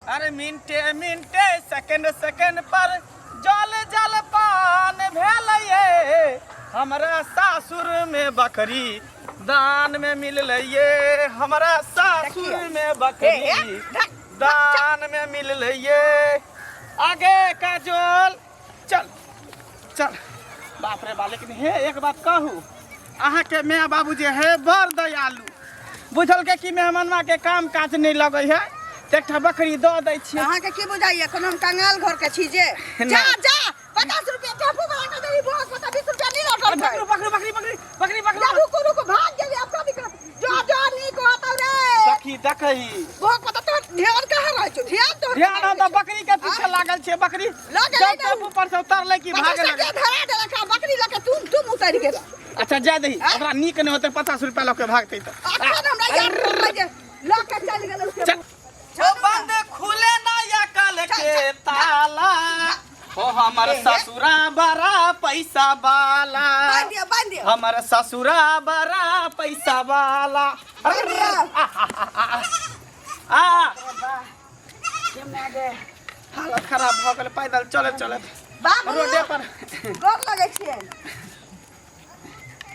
अरे मिनटे मिनटे सेकंड सेकंड पर जल जल पान भेलैये हमरा सासुर में बकरी दान में मिल लइये हमरा सासुर में बकरी दान में मिल लइये आगे काजोल चल चल बाप रे बा लेकिन हे एक बात कहू अहाँ के माय बाबू जे है बड़ दयालु बुझल के कि मेहमानवा के काम काज नहीं लगे है एकटा बकरी दऽ दै छी अहाँ के की बुझाइए कोनो कंगाल घर के छी जे जा जा 50 रुपया टेम्पू भाड़ा के देली बहुत पता 20 रुपया नहीं लौटल बकरी बकरी बकरी बकरी बकरी बकरी रुको रुको भाग गेली अब का दिक्कत जा जा नी को आता रे देखी देखई बहुत पता तो ध्यान कहां रह छ ध्यान तो ध्यान तो बकरी के पीछे लागल छे बकरी जब ऊपर से उतरले कि भागे लगे धरा दे रखा बकरी लके तुम उतर गेल अच्छा जा दही ओकरा नीक नहीं होते 50 रुपया लके भागते तो अखन हमरा यार जे लके चल गेल उसके ओ बंद खुले ना या काल के ताला ओ हमर ससुरा बड़ा पैसा वाला बांध दिया हमर ससुरा बड़ा पैसा वाला हालत खराब भ गेल पैदल चले चले रोडे पर गोर लगे छिए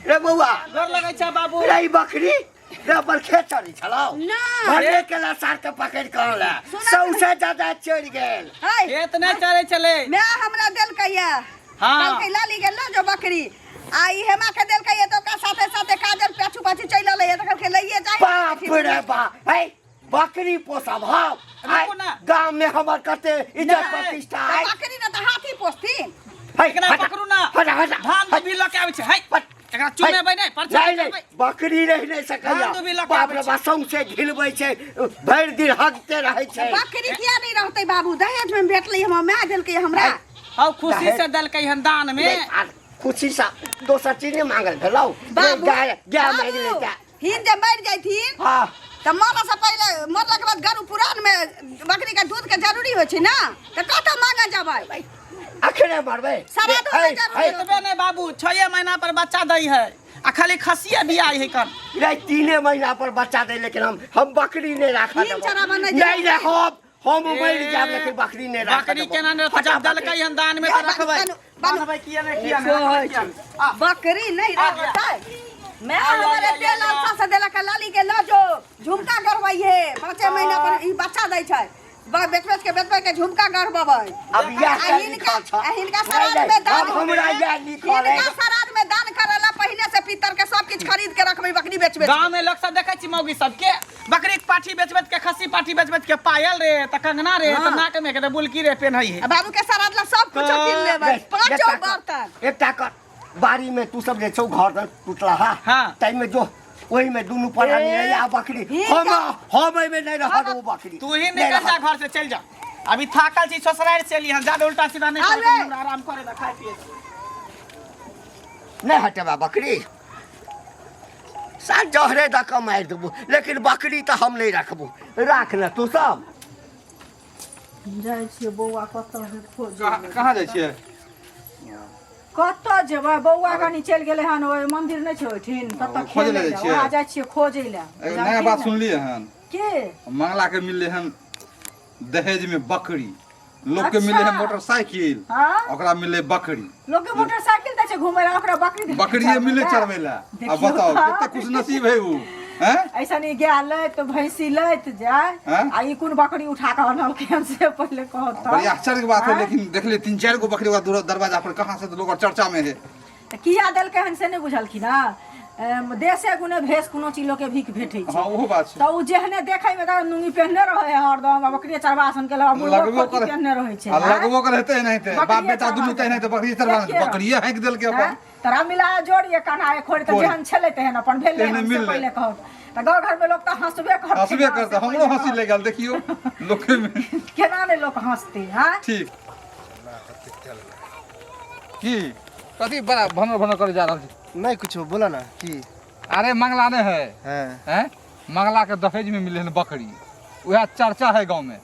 रे बौआ डर लगै छै बाबू रे बकरी रे पर खेत चढ़ी छलौ ना भरे के लसार के पकड़ के आनला सौसे ज्यादा चढ़ गेल खेत नहीं चढ़े चले मैं हमरा देल कहिया हां कल के लाली गेल ना जो बकरी आई हेमा के देल कहिया तो का साथे साथे काजल पेछू पाछू चल ले त कल के लइए जाए बाप रे बाप है बकरी पोसा भाव गांव में हमर कते इज्जत प्रतिष्ठा है बकरी ना त हाथी पोसथिन एकरा पकड़ू ना हटा हटा धान भी लके आबै छै है एकरा चुमेबै नै परछा नहीं बकरी रह नहीं सकैया बाप रे बा सौंसे घिलबै छै भर दिन हगते रहै छै बकरी किया नहीं रहतै बाबू दहेज में भेटलै हम माय देल के हमरा हौ खुशी से देलकै हन दान में खुशी से दोसर चीज नहीं मांगल भेलौ गाय मांग ले क्या हिन जे मर जाइथिन हां त मरला से पहले मरला के बाद गरु पुरान में बकरी का दूध के जरूरी होय छै ना त कता मांगा जाबै अखरे मारबे श्राद्ध में जरूरी एतबे नै बाबू 6 महीना पर बच्चा दै है आ खाली खसिया बियाह है कन रे 3 महीना पर बच्चा दे लेकिन हम बकरी नहीं राखा नहीं रे हम मर जाब लेकिन बकरी नहीं राखा बकरी केना ने जब देलकै हन दान में त रखबै बनबै किया नहीं बकरी नहीं रखतै मैं हमारे तेल अच्छा से देला के लाली के ला जो झुमका गरवाइए 5 महीना पर ई बच्चा दै छै बेच के झुमका गरबबै अब यह हिनका श्राद्ध में दान हमरा या लिखल है हिनका श्राद्ध में दान करला पहले से पितर के सब कुछ खरीद के रखबै बकरी बेच गांव में लोग सब देखै छी मौगी सब के बकरी के पाठी बेच के खस्सी पाठी बेच के पायल रे त कंगना रे त नाक में के बुलकी रे पेनहै है बाबू के श्राद्ध ला सब कुछ किन लेबै पांचो बर्तन एकटा कर बाड़ी में तू सब जे छौ घर टूटला हां टाइम में जो वही में दोनों परानी है या बकरी हम में नहीं रहा वो बकरी तू ही निकल जा घर से चल जा अभी थाकल छी ससुराल से एली हन ज्यादा उल्टा सीधा नहीं कर आराम करे दा खाए पिए नहीं हटेबा बकरी साथ जहरे दा के मार देबो लेकिन बकरी तो हम नहीं रखबो राख ना तू सब जाय छिए बौआ कतऽ है खोज कहाँ जाइ छिए कतऽ जेबै बौआ कनी चल गेलै हन ओइ मंदिर नै छै ओठिन ततऽ खोजै ले छिए आ जाइ छिए खोजै ले एगो नया बात सुनलिए हन के मंगला के मिलले हन दहेज में बकरी लोग के मिले है मोटरसाइकिल ओकरा मिले बकरी लोग के मोटरसाइकिल दै छै घुमै ला ओकरा बकरी मिले चढ़बै ला अब बताओ कितना खुश नसीब है वो हैं ऐसा नहीं गया लैत भैंसी लैत जाय आ ई कोन बकरी उठा के आनल के से पहले कहत बड़ी आश्चर्य की बात है लेकिन देख ले 3-4 गो बकरी का दरवाजा पर कहां से लोग चर्चा में है त किया देल के हन से नहीं बुझलखिन ना देशे गुने भेष कोनो चीज लोग के भीख भेटै छै हां ओहो बात छै त उ जेहने देखै में त नुंगी पहनने रहे हरदम बकरी चरवासन के लगा लगबो कर पहनने रहे छै लगबो कर हेतै नहीं ते बाप बेटा दुनु तै नहीं ते बकरी चरवासन बकरिया हैक देल के अपन तरा मिला जोड़िए कन्हा खोड़ त जेहन छले तेहन अपन भेले हमसे पहले कहत त गांव घर में लोग त हंसबे करते हमरो हंसी ले गेल देखियो लोक में केना ने लोग हंसते हां ठीक की कथी बड़ा भनर करे जा रहल छी नहीं कुछ बोला ना कि अरे मंगला ने है हैं मंगला के दहेज में मिले बकरी वह चर्चा है गांव में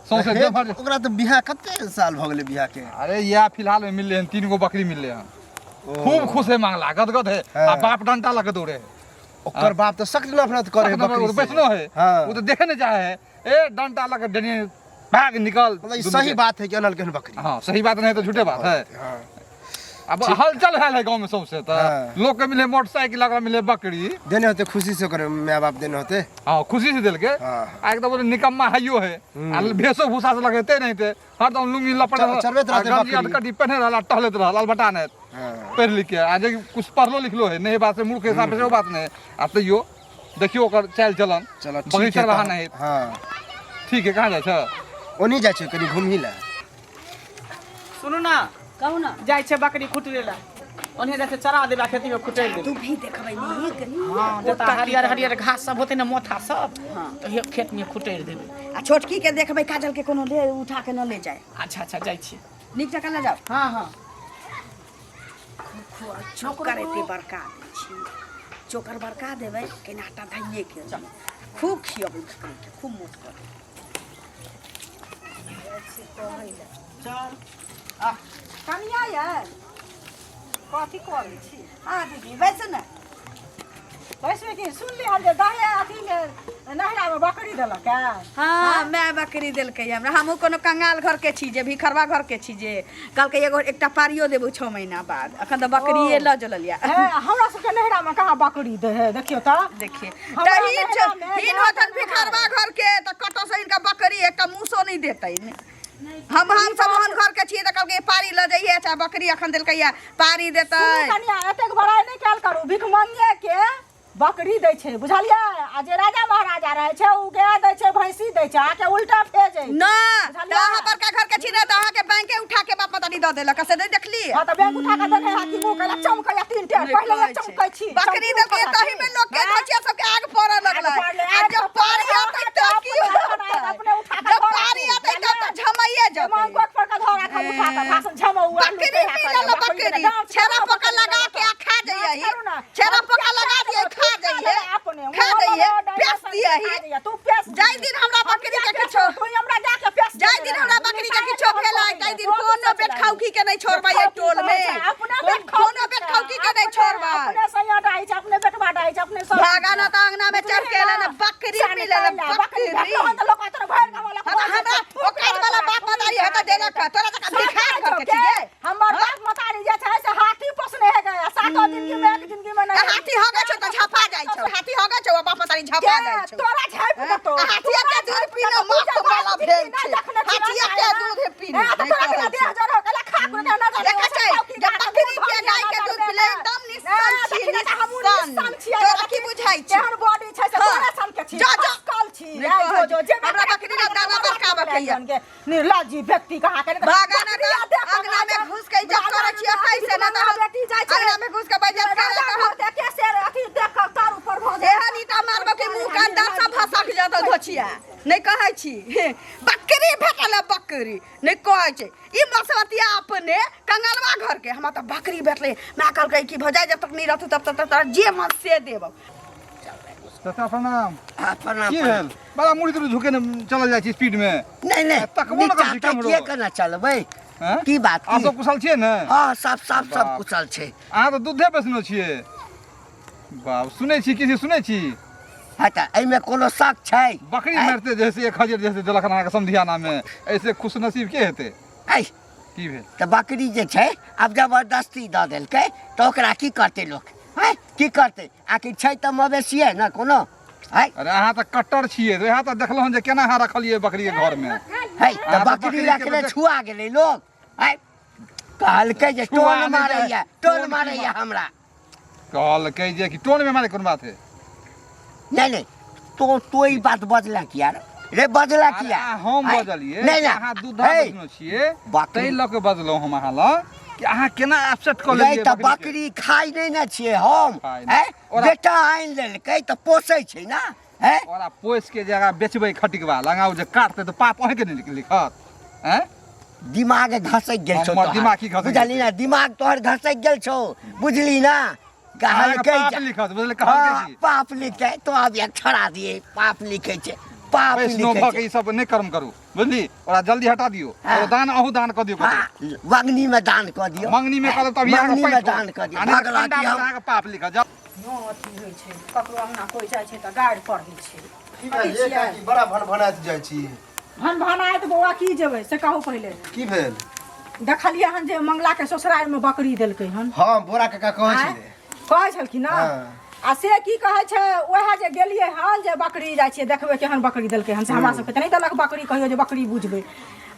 सौसे देवर ओकरा तो बियाह कते साल भ गेलै बियाह के अरे या फिलहाल में मिलले हन 3 गो बकरी मिलले हन खूब खुश है मंगला गदगद है आ बाप डंटा लगे दौड़े ओकर बाप तो सख्त नफरत करे बकरी से बैठनो है वो तो देखे न जाए है ए डंटा लगे डनी भाग निकल। मतलब ये सही बात है कि अनल के बकरी। हाँ सही बात नहीं तो झूठे बात है। हाँ अब हलचल है गांव में सबसे तो हाँ। लोग के मिले मोटरसाइकिल अगर मिले बकरी। देने होते खुशी से करे माँ बाप देने होते। हाँ खुशी से दिल के हाँ। एकदम बोले निकम्मा हाइयो है भेसो भूसा से लगते नहीं थे हरदम लुंगी लपट चरबेत रहते बकरी। अटकटी पहने रहला टहलेत रहला बटाने हाँ। पढ़ लिख के आज कुछ पढ़लो लिखलो है नहीं बात से मूर्ख के हिसाब से वो बात नहीं अब तो यो देखियो ओकर चाल चलन चलो बगीचा रहा नहीं। हाँ ठीक है कहाँ जाए छ ओनी जाइ छै कनी घुमही ला। सुनू ना कहू ना जाइ छै बकरी खुटरे ला ओन्हे जैसे चरा देबा खेती में खुटै दे। तू भी देखबै नीक हाँ जता हरियर हरियर घास सब होते ना मोथा सब तो ये खेत में खुटैर देबै। आ छोटकी के देखबै काजल के कोनो ले उठा के न ले जाए। अच्छा अच्छा जाइ छी। नीक जकाँ ले जाओ। हाँ हाँ चोकर एते बड़का दै छी चोकर बड़का देबै केनाटा धइए के खूब खियबै बकरी के खूब मोट कर। चल कनिया यार कथी करै छी। हाँ दीदी बैसू ने बैसबे की सुन ली हम जे दहे अथी में नहरा में बकरी देलक है। हाँ मैं बकरी देलकै हमरा हमहूँ कोनो कंगाल घर के छी जे भिखरवा घर के छी जे कहलकै एगो एकटा पारियो देबू 6 महीना बाद अखन तो बकरिए ल जललिया। है हमरा सबके नहरा में कहाँ बकरी दे है देखियो तो देखिए हमरा तही नहरा में हिन होतन भिखरवा घर के तो कतो से इनका बकरी एकटा मूसो नहीं देतै ने। हम सब मोहन घर के छी त कहलकै पारी ल जाइए चाहे बकरी अखन देलकै या पारी देतै। कनिया एतेक बड़ाई नहीं कैल करू भिख मंगे के बकरी दै छै बुझलियै आ जे राजा महाराजा रहै छै उ गाय दै छै भैंसी दै छै आके उल्टा भेजै ना अहाँ बड़का घर के छी ना त अहाँ के बैंक उठा के बाप पतानी द देलक से नहीं देखली। हां त बैंक उठा के देखे हा कि मुंह कला चमकैया 3 टेर पहले एक चमकै छी बकरी देलकै तही में लोग के धचिया सब के आग पड़े लगलै आ जब पारी आतै त की अपने उठा के जब पारी आतै त झमैए जब मन गोक पर का धरा खा उठा के भाषण झमौआ बकरी मिलल बकरी छेरा पका लगा के आ खा जाइए छेरा पका लगा दिए खा जाइए पेस दिए तू पेस जाय दिन हमरा बकरी के किछो तू हमरा जाके पेस जाय दिन हमरा बकरी के किछो भेलाय ताय दिन कोनो बेट खाउकी के नहीं छोड़बा ये टोल में कोनो बेट खाउकी के नहीं छोड़बा अपने सैया डाई छ अपने बेटवा डाई छ अपने सब भागा ना त अंगना में चढ़ के ना बकरी मिलल बकरी हम त लोग तोर घर का वाला हमरा ओकाद वाला बाप बताई है त देलक तोरा तक दिखा कर के छिए हमर बाप मतारी जे छै से हाथी पोसने है गया 7 दिन की में एक दिन की में नहीं हाथी हो गए छ त झपा जाय छ हाथी हो गए छ बाप तारी झपा जाय छ तोरा झाप न तो हाथिया के दूध पीना माख वाला भेल छै हाथिया के दूध पीना तोरा दे जरो कला खा को ना देखा छै जब बकरी के गाय के दूध पीले एकदम निशान छी तोरा की बुझाई छै केहन बॉडी छै से तोरा सन के छी जा जा कल छी जो जे हमरा बकरी का दाना बरका बकैया निर्लज्जी व्यक्ति कहा के भागा ना अंगना में घुस के इज्जत करे छी कैसे ना त बेटी जाय छै अंगना में घुस के इज्जत करे त हम कैसे अथी देख कर तार ऊपर भ एहन ईटा मारबो के मुंह का दांत सब फसक जात धोचिया नहीं कहै छी बकरी भेटल बकरी नहीं कहै छै ई मसवतिया अपने कंगलवा घर के हमरा त बकरी भेटले मैं कहलकै कि भजाय जब तक नहीं रहतु तब तक तोरा जे मन से देबो। चाचा प्रणाम। प्रणाम की भेल बड़ा मुड़ी तो झुके न चल जाय छी स्पीड में नहीं नहीं तकबो न कर चाचा के केना चलबै हैं की बात आ सब कुशल छियै न। हां सब कुशल छै। अहाँ तो दूधे बेचनो छियै बाप सुनै छी किसी सुनै छी हटा एहि में कोनो शक छै बकरी मारते जैसे 1000 जैसे देलक अहाँ के समधियाना में ऐसे खुश नसीब के हेतै आई की भेल त बकरी जे छै अब जबरदस्ती द देलकै त ओकरा की करतै लोग हैं की करतै आखिर छै त मवेशी है न कोनो है। अरे अहाँ त कट्टर छियै तो यहाँ त देखलहुँ जे केना अहाँ रखलियै बकरी के घर में है त बकरी रखले छुआ गेलै लोग है कहलकै जे टोल मारैया हमरा कहलकै जे कि टोन में मारे कोन बात है नहीं तो ई बात बजला किया रे बजला किया हम बजलिए नहीं अहाँ दूधा बेचनो छियै तै ल के बजलहुँ हम अहाँ ल कि अहाँ केना अपसेट क लेलियै त बकरी खाइ नहि न छियै हम हैं बेटा आइन लेलकै त पोसै छै ना हैं ओरा पोस के जगह बेचबै खटिकवा लगाउ जे काटतै त पाप अहीं के नहीं लिखत हैं दिमाग घसक गेल छौ हमर दिमाग की घसक बुझली ना दिमाग तोहर घसक गेल छौ बुझली ना कहलकै पाप लिखत बुझले कहलकै जी पाप लिखे तो अब एक छोड़ा दिए पाप लिखे छै पाप वैष्णव लिखे भऽ के ई सब नहीं कर्म करू बुझली ओरा जल्दी हटा दियो और दान अहू दान क दियो मंगनी में दान क दियो मंगनी में कर तब यहाँ मंगनी में दान क दियो भगला की हम के पाप लिखा जाओ नो अथी होइ छै ककरो अंगना कोई जाइ छै त गाड़ पड़ै छै की भाई ये का की बड़ा भन भनात जाइ छी भन भनाए तऽ बौआ की जेबै से कहू पहिले। की भेल? देखलियै हन जे मंगला के ससुराल में बकरी देलकै हन। हाँ बोरा काका कहै छलै। कहै छलखिन ना। आ से की कहै छै ओहे जे गेलियै हन जे बकरी जाइ छियै देखबै केहन बकरी देलकै हन से हमरा सबके तऽ नहि देलक बकरी कहियो जे बकरी बुझबै।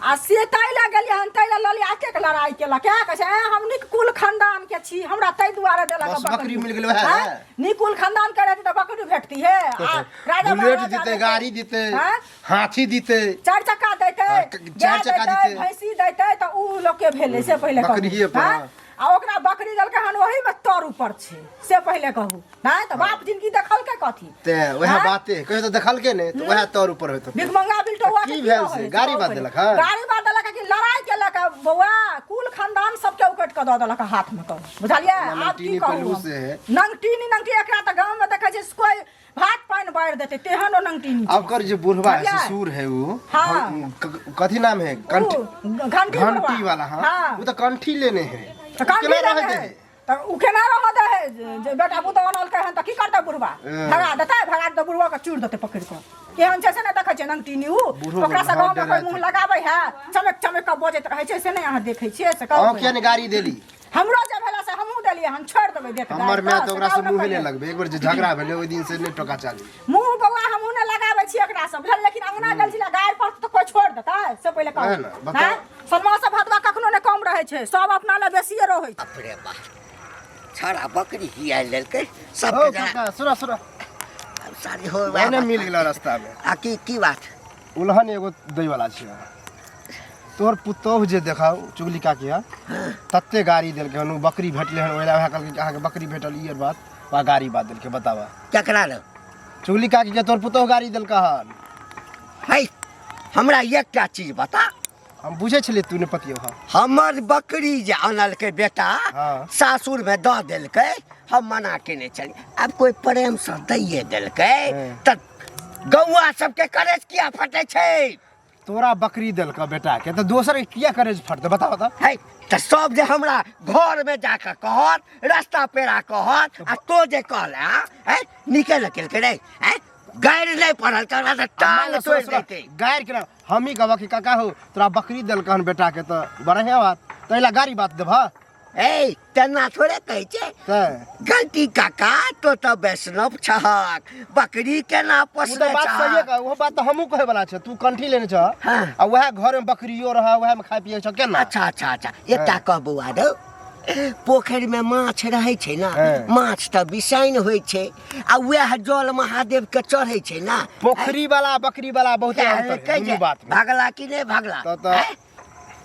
आ से ताहि लए गेलियै हन ताहि लए ललिया एतेक लड़ाइ केलक क्या कहै छै हमनी कुल खानदान के छी हमरा ताहि दुआरे देलक बस बकरी मिल गेल हैं? वएह। निकुल खानदान के रहती तऽ बकरी भेटती है। आ राजा बुलेट महाराजा देते, देते, गाड़ी देते, हैं? हाथी देते, 4 चक्का देते, चार चक्का देते, देते। भैंसी देते तऽ उ लोग के भेलै से पहिले कहू। बकरिये पर। हैं? आ ओकरा बकरी देलकै हन ओही में तर ऊपर छै से पहिले कहू। नहीं तो बाप जिंदगी देखलकै कथी ते वएह हैं? बाते कहियो तो देखलकै ने तो वएह तौर ऊपर होत। भिखमंगा बिल्टोआ की भेल से? गाड़ी बात देलक, हाँ? गाड़ी बात देलक कि लड़ाई केलक बौआ कुल खानदान सबके उकट के दऽ देलक हाथ में कहू बुझलियै। आब की नंगटीनी कहू पहलू हम? से है। नंगटीनी एकरा तऽ गांव में देखै छै कोई भात पानि बाढ़ि देते तेहन ओ नंगटीनी छै। ओकर जो बुढ़वा है बुझलियै? ससुर है वो हाँ। कथी नाम है? कंठी घंटी घंटी वाला। हाँ वो तो कंठी लेने हैं। तऽ कांटी केना लेने रहते है। हैं? तऽ उ केना रह दे है जे बेटा पुत बनलकै हन तऽ की करतै बुढ़वा भगा देतै भगा दे बुढ़वा के चूड़ देतै पकड़ के केहन छै से ने देखै छै नंगटीनी उ बुढ़वा ओकरा से बहुत गांव में कोई डराइ मुंह छै। लगाबै है चमक चमक के बजैत रहै छै से नहीं अहाँ देखै छियै से कहू हाँ क्या ने गाड़ी देली? हमरो जे भेला से हमहू देलियै हम छोड़ देबै देख हमर मैं तो ओकरा से मुंह ले लगबे एक बार जे झगड़ा भेले ओइ दिन से नहीं टोका चाली। मुंह बौआ हमहू ने लगाबै छी एकरा से बुझल लेकिन अंगना गेल छी गाय पर तो कोई छोड़ देतै से पहिले कहू है ना, बताओ। हैं? सलमा से भदवा कखनो ने कम रहै छै सब अपना ले बेसिए रहै छै। अपने बा छड़ा बकरी हिया लेलकै सब ओ के जना काका सुना सुना सारी हो मैंने मिल गेला रास्ता में। आ की बात उल्हन एगो दै वाला छै। तोर पुतोह जे देखाओ चुगली काकी हा तत्ते गाड़ी देलकै हन बकरी भेटले हन ओइला वएह कहलकै अहाँ के बकरी भेटल ई बात वा गाड़ी बात देलकै बतावा केकरा ले चुगली काकी के तोर पुतोह गाड़ी देलका हन। है हमरा एकटा चीज बता हम बुझे छलिए तू ने पतियो हा। हमर बकरी जे आनलकै बेटा हाँ। सासुर में दऽ देलकै हम मना केने चली अब कोई प्रेम से दैये देलकै त गौआ सबके करेज किया फटे छै? तोरा बकरी देलका बेटा के तो दोसर के किया करेज फटते बताओ तो। है त सब जे हमरा घर में जाकर कहत रास्ता पेरा कहत आ तो जे कहला है निकल केलकै रे है गाड़ नहीं पड़ल करवा त टांग तोड़ देते गायर के हम ही कहबा कि काका हो तोरा बकरी देलका हन बेटा के तो बढ़िया बात तैला गाड़ी बात देबा। ए तेना थोड़े कहै छै गलती काका तो वैष्णव छहक बकरी केना वो पोसले तो बात सही है वो बात तो हमहू कहे वाला छै तू कंठी लेने छ हाँ। आ वह घर में बकरियो रहा वह में खाय पिए छ केना। अच्छा एकटा कह बौआ दो पोखरि में माछ रहै छै ना हाँ। माछ त बिसाइन होइ छै आ वएह जल महादेव के चढ़ै छै ना पोखरी वाला बकरी वाला बहुत अंतर है दुनू बात में। भागला कि नहीं भागला तो हैं?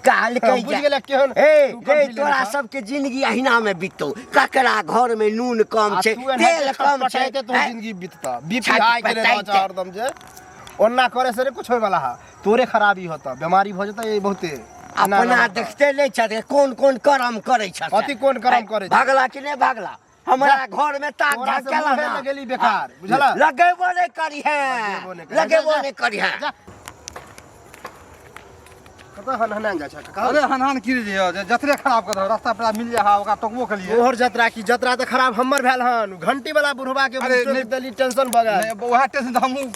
काल कह बुझ गेले केहन ए तू रे कंठी लेने तोरा छ। सबके जिंदगी अहिना में बीतौ ककरा घर में नून कम आ छै तू एना तेल जे कम छै छटपटाइते तो हैं? जिंदगी बीतता बीपी छटपटाइते। हाई के रहता छ हरदम जे ओन्ना करे से रे कुछ होय वाला हा तोरे खराबी होता बीमारी हो जता ये बहुते अपना देखते नहीं छथि कोन कोन कर्म करै छथि कथी कोन कर्म करै छै? भागला कि नहीं भागला हमरा घर में ताक तोरा झाक से केला मुँहे ना लगेली बेकार बुझला। लगेबो नहीं करी है लगेबो नहीं करी है जा। कत हनहना जा छ काका। अरे हनहन की जे जतरे खराब कर रास्ता पेरा मिल जा ओकरा टोकबो के लिए तोहर जतरा की जतरा तो खराब हमर भेल हन घंटी वाला बुढ़वा के अरे बुझतो नहीं- के दली टेंशन बगा वह टेंशन तो हमहू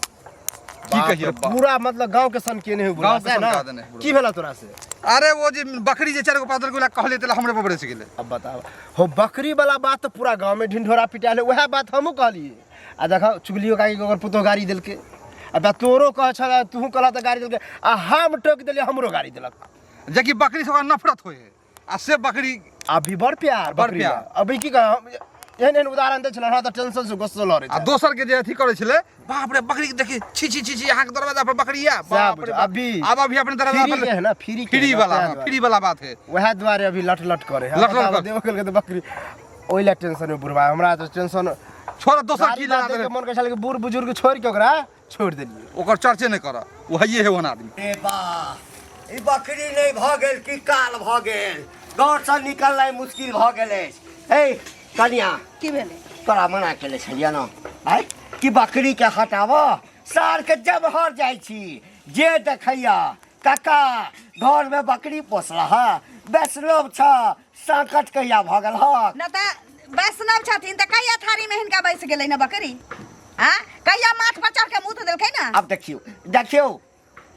की कहिए पूरा मतलब गांव के सन केने हो बुढ़वा गाँव के से सन ना कहा देने बुढ़वा। की भेला तोरा से? अरे वो जे बकरी जे चार गो पादल गोला कहले तेला हमरे पर बरस गेले अब बताओ हो बकरी वाला बात तो पूरा गांव में ढिंढोरा पिटाले वह बात हमहू कहलिए आ देखा चुगलियो काकी के ओकर पुतो गाड़ी देलके अब तोरो कह छ तू कहला त गाड़ी देलके आ हम टोक देलिए हमरो गाड़ी देलक जेकि बकरी से ओकरा नफरत होय है आ से बकरी अभी बड़ प्यार बड़ बकरी प्यार। ला। अभी की कह एहन एहन उदाहरण दे छला ना त टेंशन से गुस्सा लरे आ दोसर के जे अथी करे छले बाप रे बकरी के देखी छी यहाँ के दरवाजा पर बकरी है बाप रे अभी- अब अभी अपने दरवाजा फ्री के है ना फ्री के फ्री है, वाला ताहि हाँ, दुआरे। फ्री वाला बात है वह द्वारे अभी लट लट करे है लट लट बताओ, कर। देव के तो बकरी ओइला टेंशन में बुढ़वा हमरा तो टेंशन छोड़ दोसर गाड़ी की ला लगा दे दे के मन के छल के बूढ़ बुजुर्ग छोड़ के ओकरा छोड़ देलिए। ओकर चर्चे नहीं कर वो हइये है वन आदमी ए बा ई बकरी नहीं भ गेल की काल भ गेल घर से निकलनाइ मुश्किल भ गेलै ए कनिया की भेलै? तोरा मना केले छलिया ना है कि बकरी के हटाबो सार के जब हर जाइ छी जे देखैया काका घर में बकरी पोसला हा वैष्णव छ संकट कहिया भ गेल ह न त वैष्णव छथिन त कहिया थारी में हिनका बैस गेलै न बकरी हाँ कहिया माथ पर चढ़ के मुँह देलकै न। अब देखियो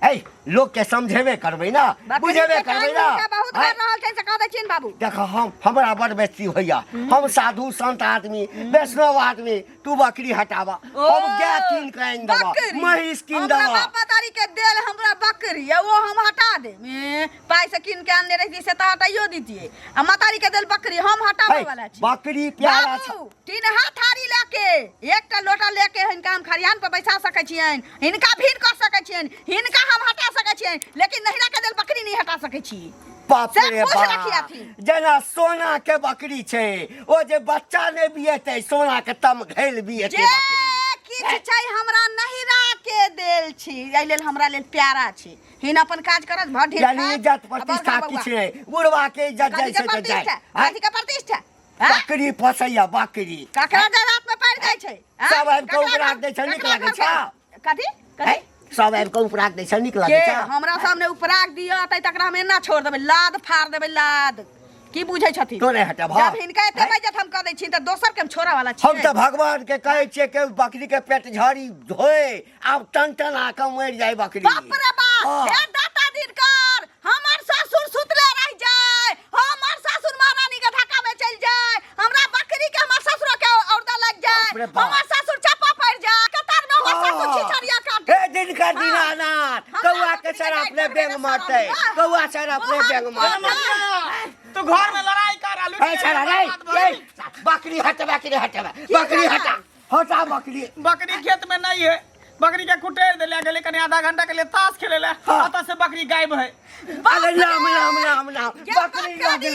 ए लोग के समझेबे करबै ना बुझेबे करबै ना बहुत बार रहल छै से कह दै छिन बाबू देख हम हमरा बड़ बेइज्जती होइया हम साधु संत आदमी वैष्णव आदमी तू बकरी हटावा हम गाय कीन के आइन देबा महिष कीन हमरा देबा बाप मतारी के देल हमरा बकरी है वो हम हटा दे पाई से कीन के आनने रही से त हटाइयो दीजिए आ मतारी के देल बकरी हम हटावे वाला छी बकरी प्यारा छ बाबू तीन हाथ थारी लेके एकटा लोटा लेके हिनका हम खरियान पर बैसा सकै छियन हिनका भीड़ कर सकै छियन हिनका हम हटा सकै छियन लेकिन नहिरा के देल बकरी नहीं हटा सकै छी बाप से रे पूछ रखिया बाप थी। जेना सोना के बकरी छै ओ जे बच्चा ने बिएतै सोना के तम घैल बिएतै जे बकरी किछ छै हमरा नहिरा के देल छी एहि लेल हमरा लेल प्यारा छै हिन अपन काज करत भर ढेर यानी इज्जत प्रतिष्ठा किछ नै बुढ़वा के इज्जत जाय छै त जाय कथी के प्रतिष्ठा बकरी पोसैया बकरी ककरा जरात में पड़ जाय छै सब आबि के उपरा दै छै नीक लागै छै कथी कथी सब आबि के उपरा दै छै नीक लागै के छै हमरा सामने उपराग दियो तै तकरा हम एना छोड़ देबै लाद फाड़ देबै लाद की बुझै छथि तो नहीं हटे जब हिनका एते बेइज्जत हम क दै छी त दोसर के हम छोड़ा वाला छी हम तो भगवान के कहै छियै कि बकरी के पेट झाड़ी धोए आब टन आ के मरि जाए बकरी बाप रे बाप हाँ। हे दाता दिनकर हमर ससुर सुतले रह जाए हमर ससुर महारानी के धक्का में चल जाए हमरा बकरी के हमर ससुर के औरदा लग जाए बाप रे बाप। हमर ससुर चप्पा पड़ जाए कतर में हमर ससुर छिछरिया काट हे दिन का दीनानाथ कौआ के सर अपने बेंग मारते कौआ सर अपने बेंग मारते तू घर में लड़ाई कर आलू ए छड़ा रे बकरी हटा बकरी हटा बकरी बकरी खेत में नहीं है बकरी के कुटेर दे ले गेले कने आधा घंटा के लिए ताश खेले ले अत से बकरी गायब है अरे नाम बकरी लगे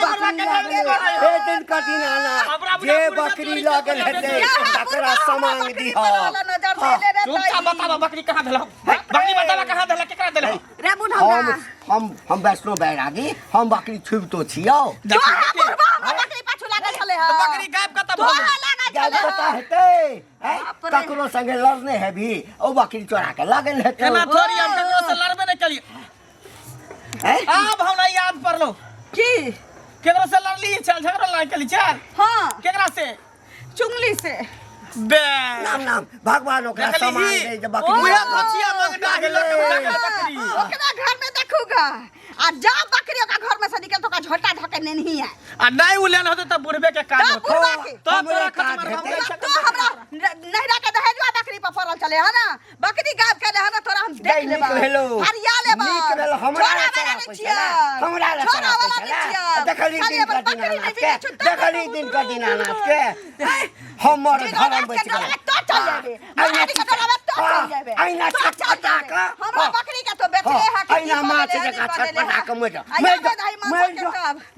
हे दिन का दीनानाथ जे बकरी लगल हेते तकरा सामान दिहा चुपचाप बतावा बकरी कहां देला बकरी बतावा कहां देला केकरा देला रे बुढ़ा हम वैष्णो बैरागी हम बकरी छुबतो छियो बकरी पाछू लागल छले ह बकरी गायब कत तो लागल क्या छले पता हेते ककरो संगे लड़ने है भी ओ बकरी चोरा के लगल हेते एना थोड़ी हम ककरो से लड़बे नहीं करिए अब हमरा याद पड़लो की केकरो से लड़ली चल झगड़ा लड़ाई कली चल हां केकरा से चुंगली से बे नाम भगवान ओकरा देखली सामान ही। दे जे ओए बकरी धोचिया मंगटा के लोग बकरी ओकरा घर में देखूगा आ जब बकरी ओकरा घर में से निकल तो का झोटा धके नहीं है आ नहीं उलेन होते त बुढ़बे के काज तब बुढ़वा के तो हमरे तोरा काज खत्म हेतै। हम तो हमरा नहिरा के दहेजवा बकरी पर पड़ल चले है ना बकरी गायब के है ना तोरा हम देख नीक लेबा भेलो। हरिया लेबा नीक भेलो, हमरा छोड़ा ले वाला चला नहीं पैसा छियै ला, हमरा ले छोड़ा चला वाला पैसा नहीं ला। छियै देखली खाली दिन अपन का बकरी दीनानाथ नहीं के छुट्टा देखली दिन का दीनानाथ के हमर घर बच गेल तो चल जाबे महारानी के डरावे तो चल जाबे आइना तो चल छटपटा जाबे। का हमरा बकरी के तो बेचले है कि आइना माछ जका छटपटा के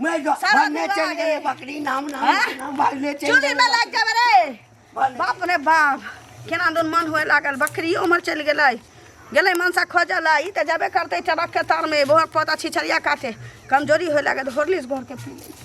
मैं जो सारा भागने विवाह चल गए है। बकरी नाम हाँ? भागने चल चूड़ी में लग जाबे रे भागने- बाप रे बाप केना दोन मन होए लागल बकरी उमर चल गेलै मनसा खोजला ई त जाबे करते ट्रक के तार में बहुत पता छिछरिया काटे कमजोरी होए लागल होरलिस घर के पी